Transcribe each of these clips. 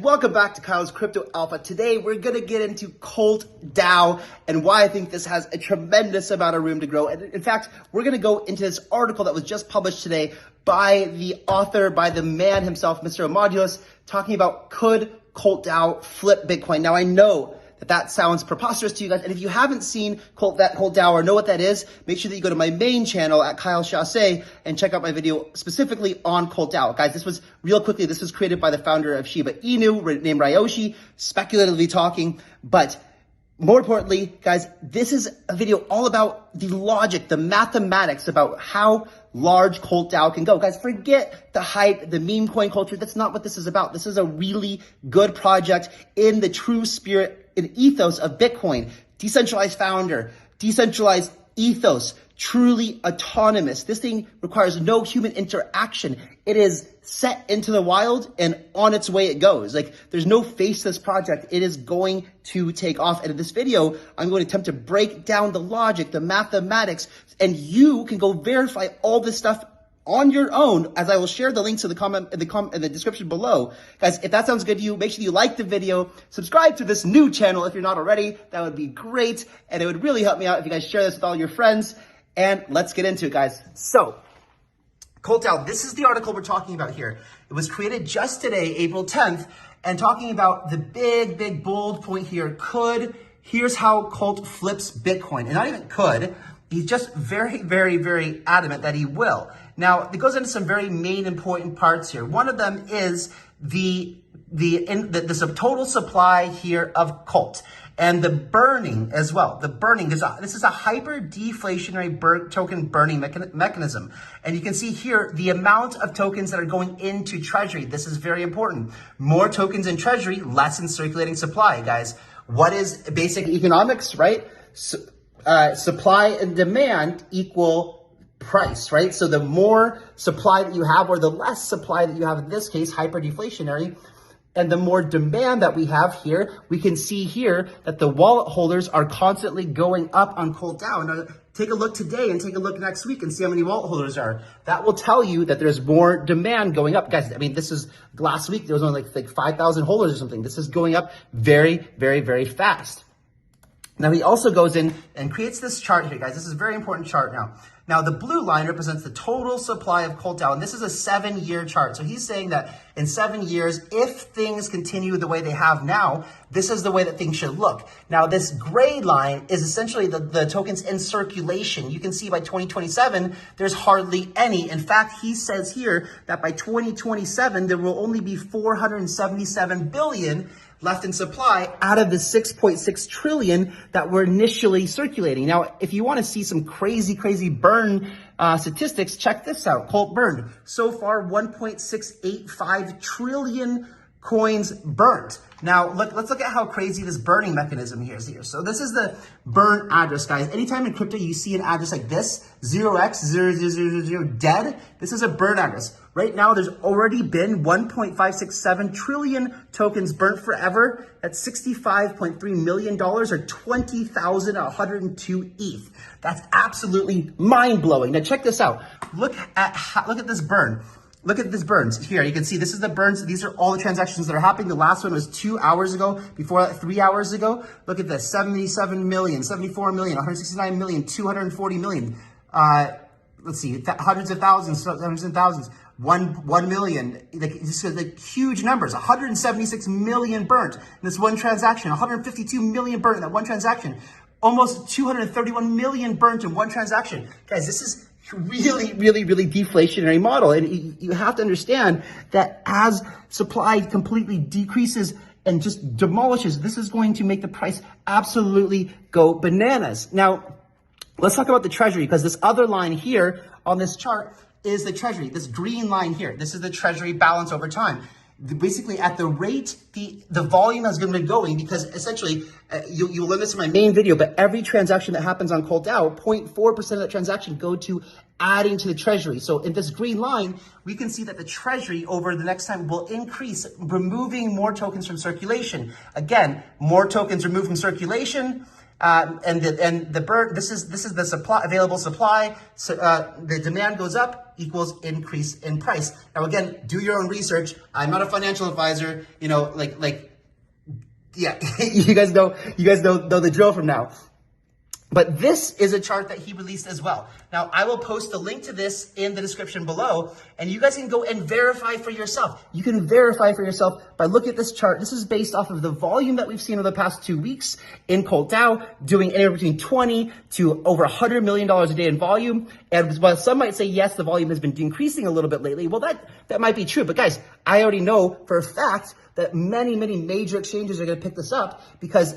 Welcome back to Kyle's Crypto Alpha. Today, we're going to get into Colt DAO and why I think this has a tremendous amount of room to grow. And in fact, we're going to go into this article that was just published today by the author, by the man himself, Mr. Amadeus, talking about could Colt DAO flip Bitcoin. Now, I know that sounds preposterous to you guys. And if you haven't seen Colt DAO or know what that is, make sure that you go to my main channel at Kyle Chasse and check out my video specifically on Colt DAO. Guys, this was created by the founder of Shiba Inu, named Ryoshi, speculatively talking. But more importantly, guys, this is a video all about the logic, the mathematics about how large Colt DAO can go. Guys, forget the hype, the meme coin culture. That's not what this is about. This is a really good project in the true spirit and ethos of Bitcoin. Decentralized founder, decentralized ethos, truly autonomous. This thing requires no human interaction. It is set into the wild and on its way it goes. Like, there's no face to this project. It is going to take off. And in this video, I'm going to attempt to break down the logic, the mathematics, and you can go verify all this stuff on your own, as I will share the links in the description below. Guys, if that sounds good to you, make sure you like the video, subscribe to this new channel if you're not already. That would be great. And it would really help me out if you guys share this with all your friends. And let's get into it, guys. So, Colt DAO, this is the article we're talking about here. It was created just today, April 10th, and talking about the big bold point here. Here's how Colt flips Bitcoin. And not even could, he's just very adamant that he will. Now, it goes into some very main important parts here. One of them is the total supply here of Colt and the burning as well. The burning is this is a hyper-deflationary token burning mechanism. And you can see here the amount of tokens that are going into Treasury. This is very important. More tokens in Treasury, less in circulating supply, guys. What is basic economics, right? Supply and demand equal price, right? So the more supply that you have, or the less supply that you have, in this case, hyper-deflationary, and the more demand that we have here, we can see here that the wallet holders are constantly going up on Colt DAO. Now, take a look today and take a look next week and see how many wallet holders are. That will tell you that there's more demand going up. Guys, I mean, this is last week, there was only like 5,000 holders or something. This is going up very fast. Now, he also goes in and creates this chart here, guys. This is a very important chart now. Now, the blue line represents the total supply of Colt DAO, and this is a 7-year chart. So he's saying that in 7 years, if things continue the way they have now, this is the way that things should look. Now, this gray line is essentially the tokens in circulation. You can see by 2027, there's hardly any. In fact, he says here that by 2027, there will only be 477 billion left in supply out of the 6.6 trillion that were initially circulating. Now, if you want to see some crazy burn statistics, check this out. Colt burned. So far, 1.685 trillion coins burnt. Now, let's look at how crazy this burning mechanism here is here. So this is the burn address, guys. Anytime in crypto you see an address like this, 0x0000 dead, this is a burn address. Right now, there's already been 1.567 trillion tokens burnt forever. That's $65.3 million, or 20,102 ETH. That's absolutely mind-blowing. Now, check this out. Look at this burn. Look at this burns here. You can see this is the burns. These are all the transactions that are happening. The last one was 2 hours ago. Before that, 3 hours ago. Look at this: 77 million, 74 million, 169 million, 240 million. Let's see, hundreds of thousands, 1 million. Like huge numbers. 176 million burnt in this one transaction. 152 million burnt in that one transaction. Almost 231 million burnt in one transaction. Guys, this is really deflationary model. And you have to understand that as supply completely decreases and just demolishes, this is going to make the price absolutely go bananas. Now, let's talk about the Treasury, because this other line here on this chart is the Treasury, this green line here. This is the Treasury balance over time. Basically, at the rate the volume has been going, because essentially, you'll learn this in my main video, but every transaction that happens on Colt DAO, 0.4% of that transaction go to adding to the Treasury. So in this green line, we can see that the Treasury over the next time will increase, removing more tokens from circulation. Again, more tokens removed from circulation, This is the supply, available supply. So, the demand goes up equals increase in price. Now again, do your own research. I'm not a financial advisor. Yeah, you guys know the drill from now. But this is a chart that he released as well. Now, I will post the link to this in the description below, and you guys can go and verify for yourself. You can verify for yourself by looking at this chart. This is based off of the volume that we've seen over the past 2 weeks in Colt DAO, doing anywhere between 20 to over $100 million a day in volume. And while some might say, yes, the volume has been increasing a little bit lately, well, that might be true. But guys, I already know for a fact that many major exchanges are going to pick this up because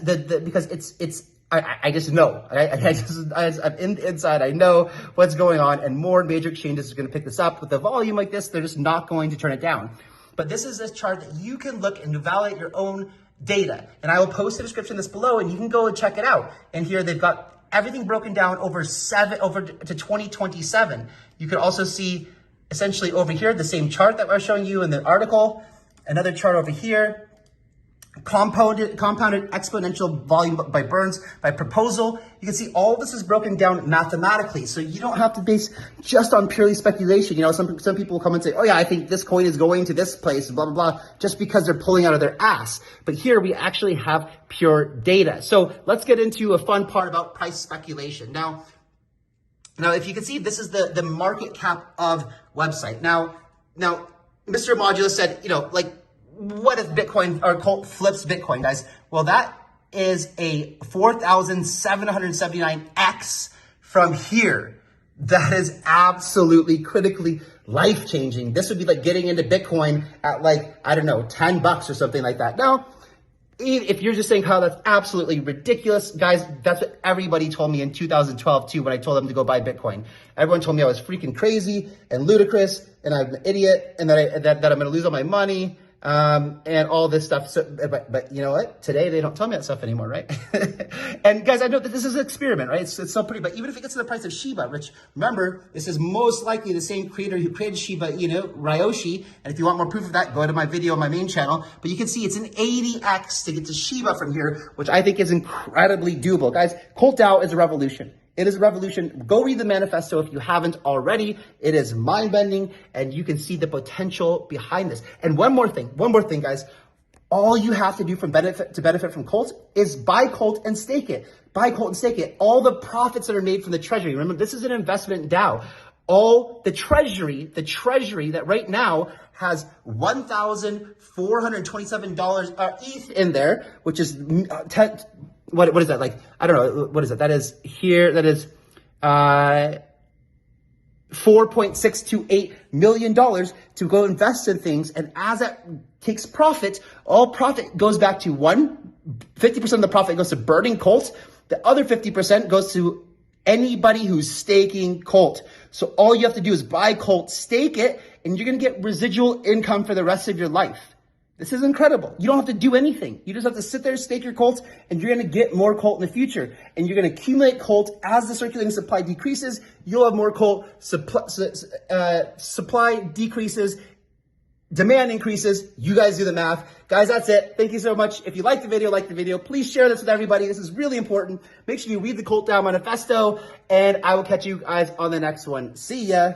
I just know. I'm inside. I know what's going on, and more major exchanges are going to pick this up. With the volume like this, they're just not going to turn it down. But this is a chart that you can look and validate your own data. And I will post the description of this below, and you can go and check it out. And here they've got everything broken down over to 2027. You can also see essentially over here the same chart that I was showing you in the article. Another chart over here. Compounded exponential volume by Burns, by proposal. You can see all this is broken down mathematically. So you don't have to base just on purely speculation. You know, some people will come and say, oh yeah, I think this coin is going to this place, blah, blah, blah, just because they're pulling out of their ass. But here we actually have pure data. So let's get into a fun part about price speculation. Now, if you can see, this is the market cap of website. Now, Mr. Modulus said, what if Bitcoin or Colt flips Bitcoin, guys? Well, that is a 4,779x from here. That is absolutely critically life-changing. This would be like getting into Bitcoin at $10 or something like that. Now, if you're just saying, Kyle, that's absolutely ridiculous, guys, that's what everybody told me in 2012 too when I told them to go buy Bitcoin. Everyone told me I was freaking crazy and ludicrous and I'm an idiot and that I'm going to lose all my money. And all this stuff. So, but you know what? Today they don't tell me that stuff anymore, right? And guys, I know that this is an experiment, right? It's so pretty, but even if it gets to the price of Shiba, which remember, this is most likely the same creator who created Shiba, Ryoshi. And if you want more proof of that, go to my video on my main channel. But you can see it's an 80x to get to Shiba from here, which I think is incredibly doable. Guys, Colt DAO is a revolution. It is a revolution. Go read the manifesto if you haven't already. It is mind-bending, and you can see the potential behind this. And one more thing, guys. All you have to do to benefit from Colt is buy Colt and stake it. Buy Colt and stake it. All the profits that are made from the Treasury. Remember, this is an investment DAO. All the Treasury that right now has $1,427 ETH in there, which is What is that? I don't know. What is it? That is $4.628 million to go invest in things. And as that takes profit, all profit goes back to 50% of the profit goes to burning Colt. The other 50% goes to anybody who's staking Colt. So all you have to do is buy Colt, stake it, and you're going to get residual income for the rest of your life. This is incredible. You don't have to do anything. You just have to sit there, stake your Colt, and you're going to get more Colt in the future. And you're going to accumulate Colt as the circulating supply decreases. You'll have more Colt. Supply decreases. Demand increases. You guys do the math. Guys, that's it. Thank you so much. If you like the video, please share this with everybody. This is really important. Make sure you read the Cult DAO Manifesto, and I will catch you guys on the next one. See ya.